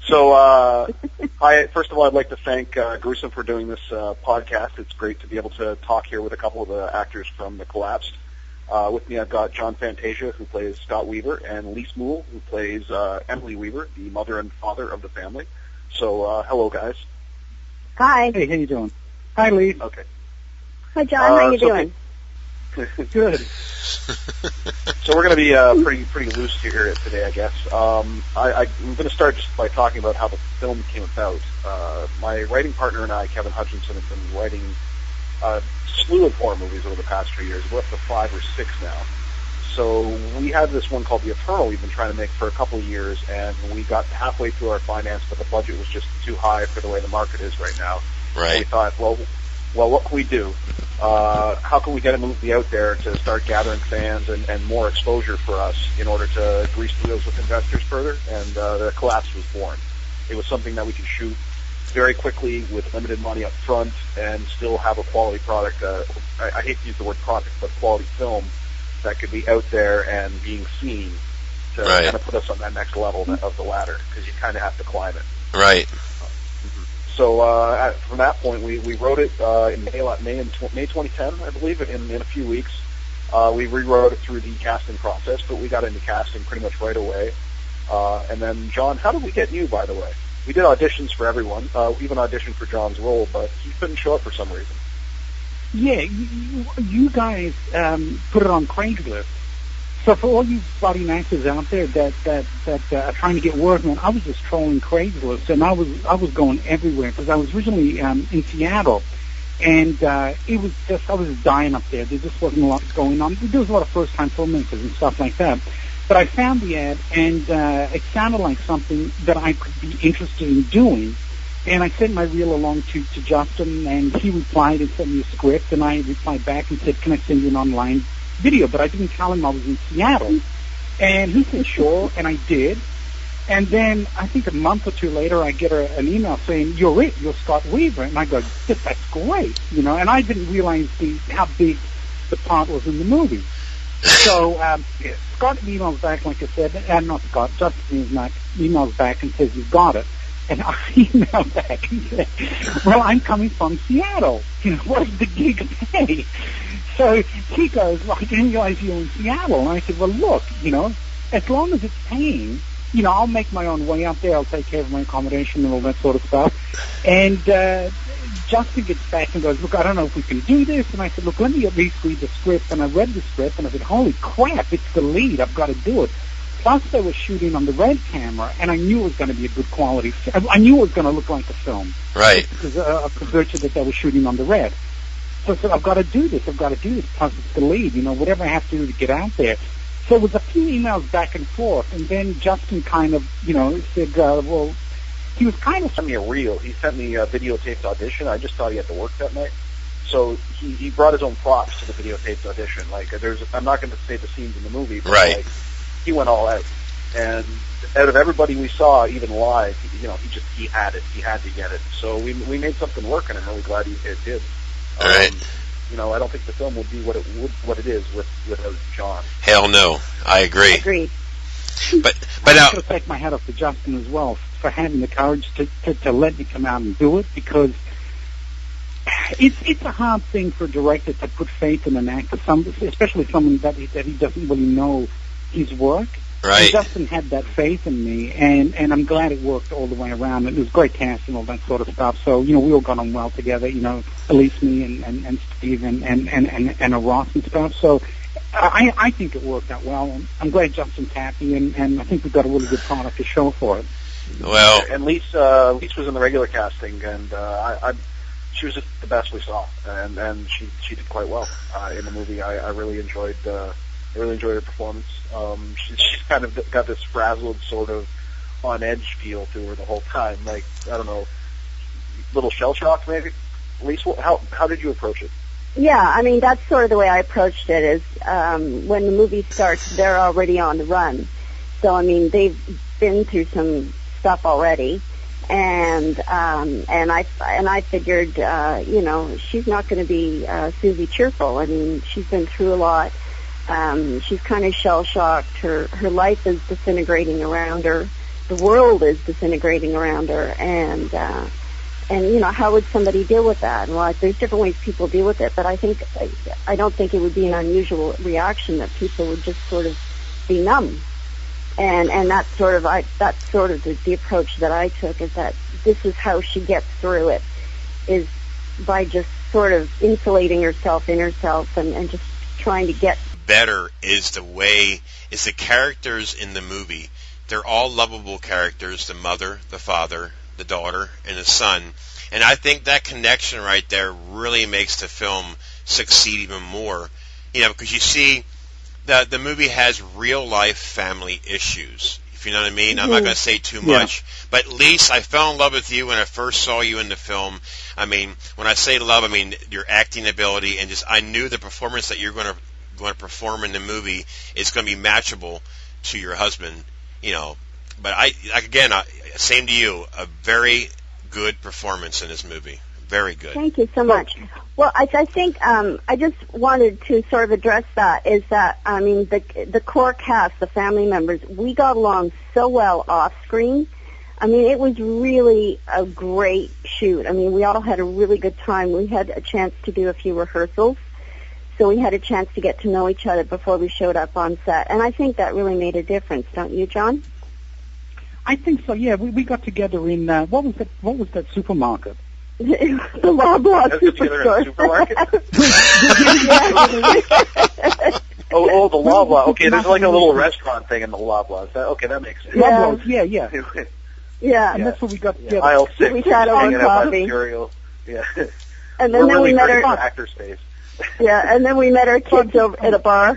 So, first of all, I'd like to thank Gruesome for doing this podcast. It's great to be able to talk here with a couple of the actors from The Collapsed. With me, I've got John Fantasia, who plays Scott Weaver, and Lise Moule, who plays Emily Weaver, the mother and father of the family. So, hello, guys. Hi. Hey, how you doing? Hi, Lise. Okay. Hi, John. How you doing? Good. So we're going to be pretty loose here today, I guess. I'm going to start just by talking about how the film came about. My writing partner and I, Kevin Hutchinson, have been writing a slew of horror movies over the past few years. We're up to 5 or 6 now. So we had this one called The Eternal we've been trying to make for a couple of years, and we got halfway through our finance, but the budget was just too high for the way the market is right now. Right. And we thought, well, what can we do? How can we get a movie out there to start gathering fans and more exposure for us in order to grease the wheels with investors further? And The Collapse was born. It was something that we could shoot very quickly with limited money up front and still have a quality product. I hate to use the word product, but quality film that could be out there and being seen to kind of put us on that next level of the ladder, because you kind of have to climb it. Right. So from that point, we wrote it in May 2010, I believe, in a few weeks. We rewrote it through the casting process, but we got into casting pretty much right away. And then, John, how did we get you, by the way? We did auditions for everyone. We even auditioned for John's role, but he couldn't show up for some reason. Yeah, you guys put it on Craigslist. So for all you budding actors out there that are trying to get work, man, I was just trolling Craigslist, and I was going everywhere because I was originally in Seattle, and it was just, I was dying up there. There just wasn't a lot going on. There was a lot of first-time filmmakers and stuff like that. But I found the ad, and it sounded like something that I could be interested in doing. And I sent my reel along to Justin, and he replied and sent me a script, and I replied back and said, can I send you an online video? But I didn't tell him I was in Seattle. And he said, sure, and I did. And then I think a month or two later, I get an email saying, you're Scott Weaver. And I go, that's great, and I didn't realize how big the part was in the movie. So Scott emails back, like I said, not Scott, Justin emails back and says, you've got it. And I emailed back and said, well, I'm coming from Seattle. What does the gig pay? So he goes, well, I didn't realize you were in Seattle. And I said, well, look, as long as it's paying, I'll make my own way out there. I'll take care of my accommodation and all that sort of stuff. And Justin gets back and goes, look, I don't know if we can do this. And I said, look, let me at least read the script. And I read the script, and I said, holy crap, it's the lead. I've got to do it. Plus, they were shooting on the red camera, and I knew it was going to be a good quality. I knew it was going to look like a film. Right. Because of the virtue that they were shooting on the red. So I said, I've got to do this. Plus, it's the lead. Whatever I have to do to get out there. So it was a few emails back and forth, and then Justin kind of, said, well, he was kind of... He sent me a reel. He sent me a videotaped audition. I just thought he had to work that night. So he brought his own props to the videotaped audition. I'm not going to say the scenes in the movie, but he went all out. And out of everybody we saw, even live, he had it. He had to get it. So we made something work, and I'm really glad it did. All right. I don't think the film would be what it is without John. Hell no, I agree. Agreed. But I now, have to take my hat off to Justin as well for having the courage to let me come out and do it, because it's a hard thing for a director to put faith in an actor, especially someone that he doesn't really know his work. Right. And Justin had that faith in me, and I'm glad it worked all the way around. It was great casting, all that sort of stuff. So, we all got on well together, Elise, me, and Steve, and Ross and stuff. So I think it worked out well. I'm glad Justin's happy, and I think we've got a really good product to show for it. Well, and Lise was in the regular casting, and she was just the best we saw, and she did quite well in the movie. I really enjoyed her performance. She's kind of got this frazzled, sort of on edge feel to her the whole time. Like, I don't know, little shell shock maybe. Lise, how did you approach it? Yeah, that's sort of the way I approached it. Is when the movie starts, they're already on the run. So they've been through some stuff already, and I figured, she's not going to be Susie Cheerful. She's been through a lot. She's kind of shell-shocked. Her life is disintegrating around her, the world is disintegrating around her, and how would somebody deal with that? Well, there's different ways people deal with it, but I don't think it would be an unusual reaction that people would just sort of be numb. And that's sort of the approach that I took, is that this is how she gets through it, is by just sort of insulating herself in herself and just trying to get better is the characters in the movie. They're all lovable characters, the mother, the father, the daughter, and the son. And I think that connection right there really makes the film succeed even more. Because you see, the movie has real-life family issues, if you know what I mean. I'm not going to say too much. But, Lise, I fell in love with you when I first saw you in the film. I mean, when I say love, I mean your acting ability, and just I knew the performance that you're going to perform in the movie is going to be matchable to your husband, But same to you, a very good performance in this movie. Very good. Thank you so much. Well, I think I just wanted to sort of address that, is that, I mean, the core cast, the family members, we got along so well off screen. I mean, it was really a great shoot. I mean, we all had a really good time. We had a chance to do a few rehearsals, so we had a chance to get to know each other before we showed up on set. And I think that really made a difference, don't you, John? I think so. Yeah, we got together in what was that supermarket? The Loblaw superstore. Supermarket? Yeah. Oh, the Loblaw. Okay, there's like a little restaurant thing in the Loblaw. That makes sense. Yeah. Yeah. And that's what we got together. Aisle 6. We sat over coffee. Yeah. And then really we met our actor space. Yeah, and then we met our kids over at a bar.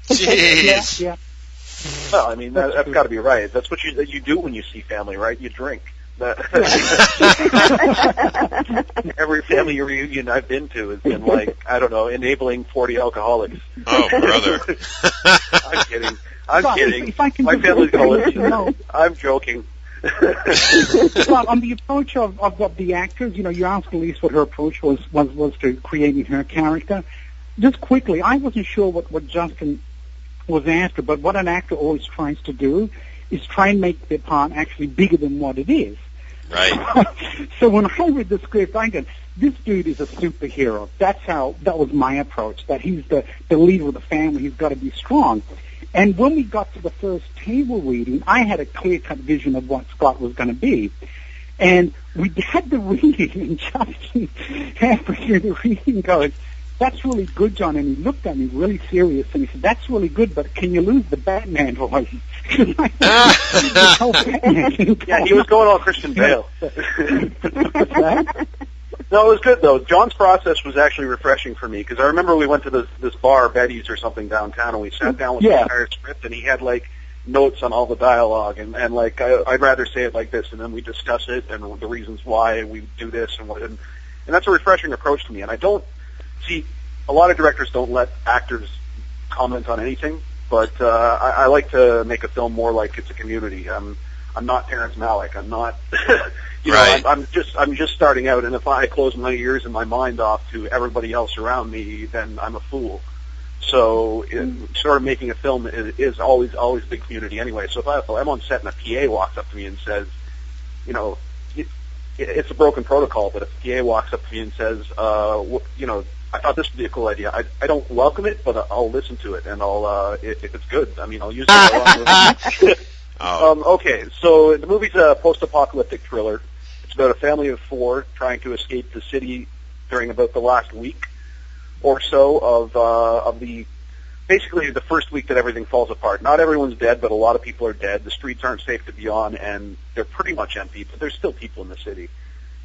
Jeez. Yeah. Well, I mean, that's got to be right. That's what you do when you see family, right? You drink. Every family reunion I've been to has been like, I don't know, enabling 40 alcoholics. Oh, brother. I'm kidding. My family's going to listen. I'm joking. Well, on the approach of the actors, you asked Lise what her approach was to creating her character. Just quickly, I wasn't sure what Justin was after, but what an actor always tries to do is try and make their part actually bigger than what it is. Right. So when I read the script, I go, this dude is a superhero. That was my approach, that he's the leader of the family. He's got to be strong. And when we got to the first table reading, I had a clear-cut vision of what Scott was going to be. And we had the reading, and Justin, halfway through the reading, goes, "That's really good, John." And he looked at me really serious, and he said, "That's really good, but can you lose the Batman voice?" Yeah, he was going all Christian Bale. No, it was good, though. John's process was actually refreshing for me, because I remember we went to this bar, Betty's or something downtown, and we sat down with the entire script, and he had, like, notes on all the dialogue, and like, I'd rather say it like this, and then we discuss it, and the reasons why we do this, and that's a refreshing approach to me, and I don't see, a lot of directors don't let actors comment on anything, but I like to make a film more like it's a community. I'm not Terrence Malick. I'm not, Right. I'm just starting out, and if I close my ears and my mind off to everybody else around me, then I'm a fool. So, sort of making a film is always a big community anyway. So if I'm on set and a PA walks up to me and says, it's a broken protocol, but if a PA walks up to me and says, I thought this would be a cool idea, I don't welcome it, but I'll listen to it, and I'll, if it's good, I mean, I'll use it. Okay, so the movie's a post-apocalyptic thriller. It's about a family of 4 trying to escape the city during about the last week or so of basically the first week that everything falls apart. Not everyone's dead, but a lot of people are dead. The streets aren't safe to be on, and they're pretty much empty, but there's still people in the city.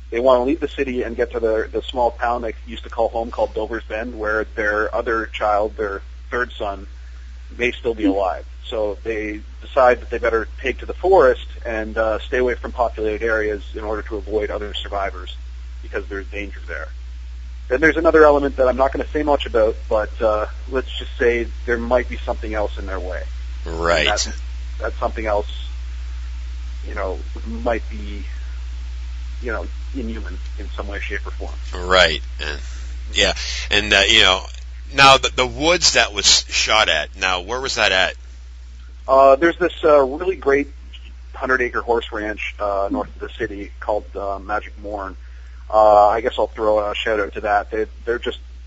They want to leave the city and get to the small town they used to call home, called Dover's Bend, where their other child, their third son, may still be alive. So they decide that they better take to the forest and stay away from populated areas in order to avoid other survivors, because there's danger there. Then there's another element that I'm not going to say much about, but let's just say there might be something else in their way. Right. That something else, might be, inhuman in some way, shape, or form. Right. And now the woods that was shot at. Now, where was that at? There's this really great 100-acre horse ranch north of the city called Magic Morn. I guess I'll throw a shout out to that.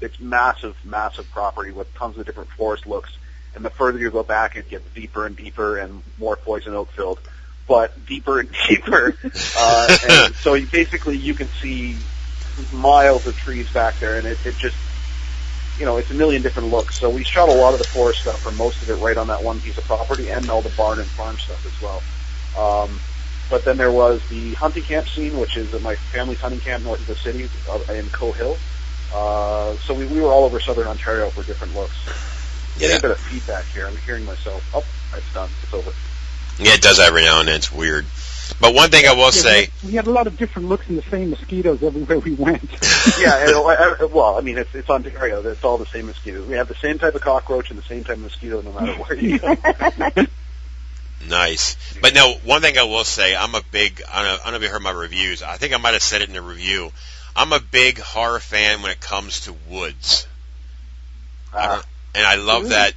It's massive, massive property with tons of different forest looks. And the further you go back, it gets deeper and deeper and more poison oak filled, but deeper and deeper. And so you can see miles of trees back there, and it just, it's a million different looks. So we shot a lot of the forest stuff, or most of it, right on that one piece of property, and all the barn and farm stuff as well. But then there was the hunting camp scene, which is at my family's hunting camp north of the city in Coe Hill. So we were all over southern Ontario for different looks. Getting a bit of feedback here. I'm hearing myself. Oh, it's done. It's over. Yeah, it does every now and then. It's weird. But one thing I will say... We had a lot of different looks and the same mosquitoes everywhere we went. It's Ontario. It's all the same mosquitoes. We have the same type of cockroach and the same type of mosquito no matter where you go. Nice. But no, one thing I will say, I don't know if you heard my reviews. I think I might have said it in the review. I'm a big horror fan when it comes to woods. And I love that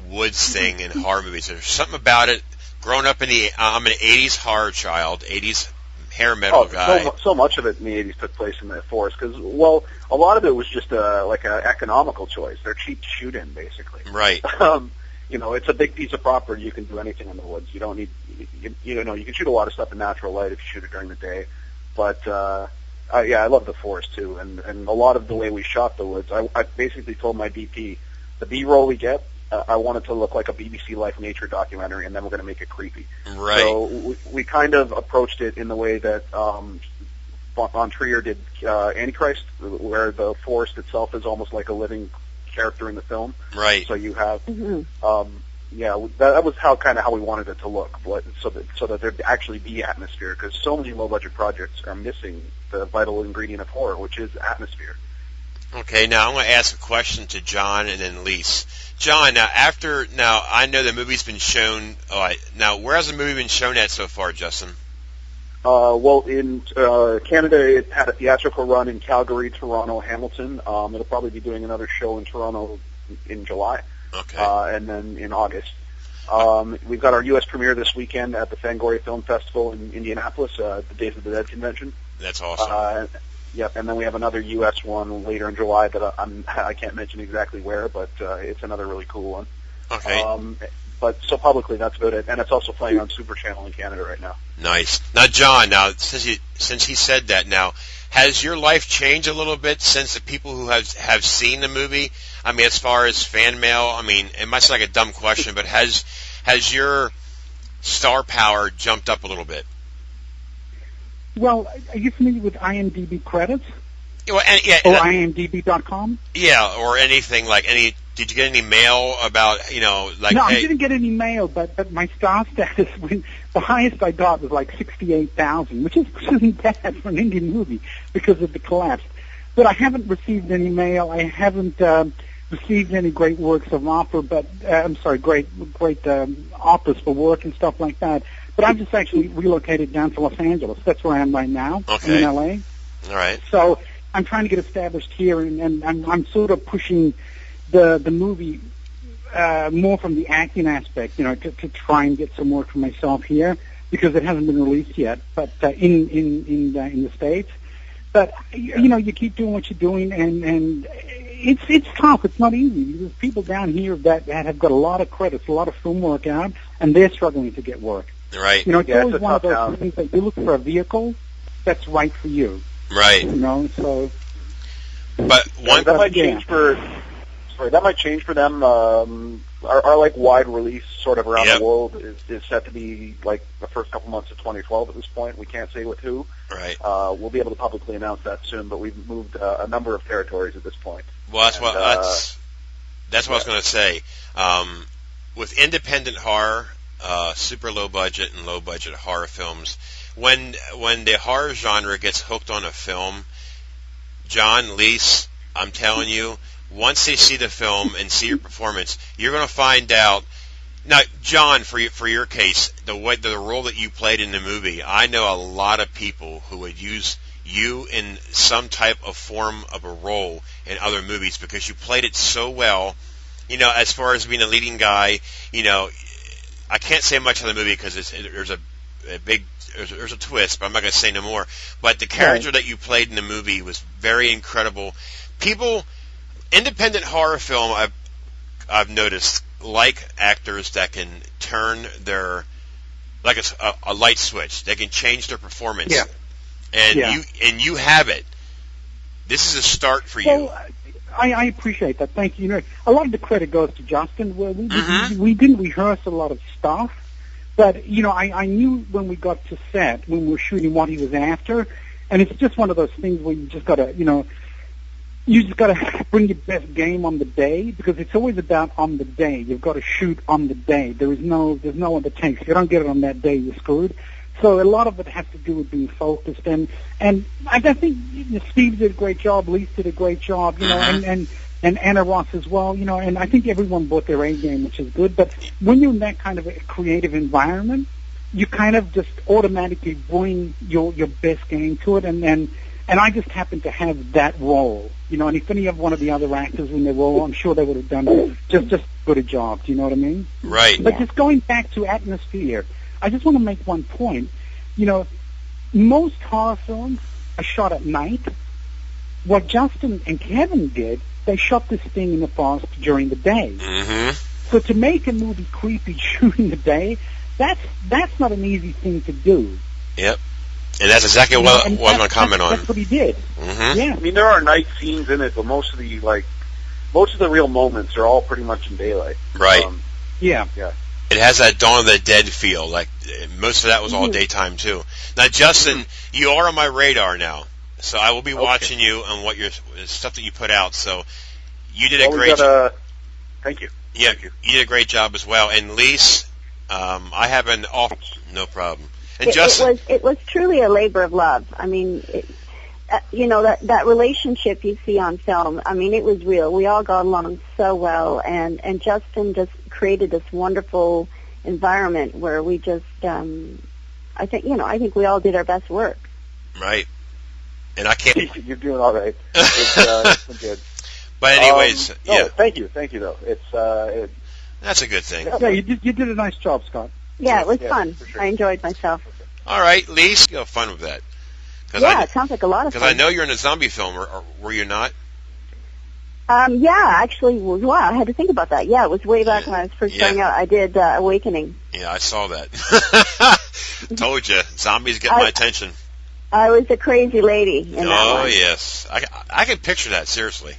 woods thing in horror movies. There's something about it. Growing up I'm an 80s horror child, 80s hair metal guy. So much of it in the 80s took place in the forest because, a lot of it was just like an economical choice. They're cheap to shoot in, basically. Right. It's a big piece of property. You can do anything in the woods. You don't need, you can shoot a lot of stuff in natural light if you shoot it during the day. But, I love the forest too. And a lot of the way we shot the woods, I basically told my DP, the B-roll we get, I want it to look like a BBC Life nature documentary, and then we're going to make it creepy. Right. So we kind of approached it in the way that Von Trier did Antichrist, where the forest itself is almost like a living character in the film. Right. So you have, that was how we wanted it to look, so that there'd actually be atmosphere, because so many low-budget projects are missing the vital ingredient of horror, which is atmosphere. Okay, now I'm going to ask a question to John and then Lise. John, now I know the movie's been shown. Now, where has the movie been shown at so far, Justin? In Canada, it had a theatrical run in Calgary, Toronto, Hamilton. It'll probably be doing another show in Toronto in July. Okay. And then in August. We've got our U.S. premiere this weekend at the Fangoria Film Festival in Indianapolis, the Days of the Dead convention. That's awesome. Yep, and then we have another U.S. one later in July that I can't mention exactly where, but it's another really cool one. Okay. But so publicly, that's about it, and it's also playing on Super Channel in Canada right now. Nice. Now, John, since he said that, now has your life changed a little bit since the people who have seen the movie? I mean, as far as fan mail, I mean, it might sound like a dumb question, but has your star power jumped up a little bit? Well, are you familiar with IMDb credits? Well, or IMDb.com? Yeah, or anything like any. Did you get any mail about No, I didn't get any mail, but my star status, the highest I got was like 68,000, which isn't bad for an indie movie because of the collapse. But I haven't received any mail. I haven't received any great works of opera, great offers for work and stuff like that. But I've just actually relocated down to Los Angeles. That's where I am right now, in L.A. All right. So I'm trying to get established here, and I'm sort of pushing the movie more from the acting aspect, to try and get some work for myself here because it hasn't been released yet, but in the States. But you keep doing what you're doing, and it's tough. It's not easy. There's people down here that have got a lot of credits, a lot of film work out, and they're struggling to get work. Right. It's always one of those things that you look for a vehicle that's right for you. Right. So. But that might change for. Sorry, that might change for them. Our like wide release sort of around the world is set to be like the first couple months of 2012 at this point. We can't say with who. Right. We'll be able to publicly announce that soon, but we've moved a number of territories at this point. Well, that's what I was going to say. With independent horror, super low budget and low budget horror films, when the horror genre gets hooked on a film, John, Lise, I'm telling you, once they see the film and see your performance, you're going to find out. Now, John, for your case, the role that you played in the movie, I know a lot of people who would use you in some type of form of a role in other movies because you played it so well. As far as being a leading guy, I can't say much of the movie because there's a there's a twist, but I'm not going to say no more. But the character that you played in the movie was very incredible. People, independent horror film, I've noticed, like actors that can turn their, like a light switch. They can change their performance. Yeah. And you have it. This is a start for you. Well, I appreciate that. Thank you. You know, a lot of the credit goes to Justin. We didn't rehearse a lot of stuff, but you know, I knew when we got to set, when we were shooting, what he was after, and it's just one of those things where you just gotta, you just gotta bring your best game on the day, because it's always about on the day. You've got to shoot on the day. There's no other takes. If you don't get it on that day, you're screwed. So a lot of it has to do with being focused, and I think Steve did a great job, Lise did a great job, and Anna Ross as well, and I think everyone brought their A game, which is good. But when you're in that kind of a creative environment, you kind of just automatically bring your best game to it, and I just happen to have that role, and if any of one of the other actors in their role, I'm sure they would have done just as good a job. Do you know what I mean? Right. But just going back to atmosphere, I just want to make one point. Most horror films are shot at night. What Justin and Kevin did, they shot this thing in the forest during the day. Mm-hmm. So to make a movie creepy during the day, that's not an easy thing to do. Yep. And that's exactly what I'm going to comment on. That's what he did. Mm-hmm. Yeah. I mean, there are night scenes in it, but most of the real moments are all pretty much in daylight. Right. Yeah. It has that Dawn of the Dead feel. Like most of that was all daytime too. Now, Justin, you are on my radar now, so I will be watching you and what your stuff that you put out. So you did a great job. Thank you. Yeah, Thank you. You did a great job as well. And Lise, I have an off. No problem. And it was truly a labor of love. I mean, that relationship you see on film, I mean, it was real. We all got along so well, and Justin just created this wonderful environment where we just, I think we all did our best work. Right. And I can't. You're doing all right. It's been good. But anyways, yeah. Thank you though. That's a good thing. Yeah, you did a nice job, Scott. Yeah, it was fun. Sure. I enjoyed myself. All right, Lise, you have fun with that. Yeah, it sounds like a lot of fun. Because I know you're in a zombie film, or were you not? Yeah, actually, wow, I had to think about that. Yeah, it was way back when I was first starting out. I did Awakening. Yeah, I saw that. Told you, zombies get my attention. I was a crazy lady in that one. Yes. I can picture that, seriously.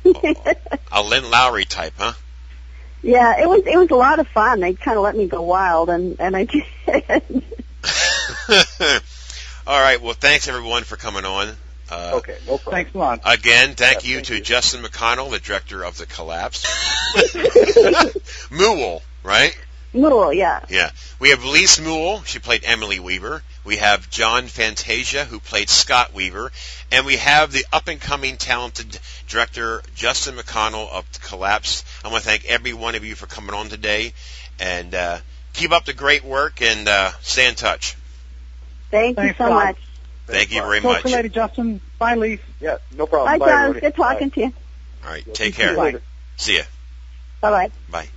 A Lynn Lowry type, huh? Yeah, it was a lot of fun. They kind of let me go wild, and I did. All right, well, thanks, everyone, for coming on. Okay, no problem. Thanks a lot. Again, thank you to Justin McConnell, the director of The Collapse. Moule, right? Moule, yeah. Yeah. We have Lise Moule. She played Emily Weaver. We have John Fantasia, who played Scott Weaver. And we have the up-and-coming talented director, Justin McConnell of The Collapse. I want to thank every one of you for coming on today. And keep up the great work and stay in touch. Thanks you so much. Thank you very much. Talk to you later, Justin. Bye, Lise. Yeah, no problem. Bye, John. Good talking to you. All right, take care. Bye. See ya. Bye-bye. Bye.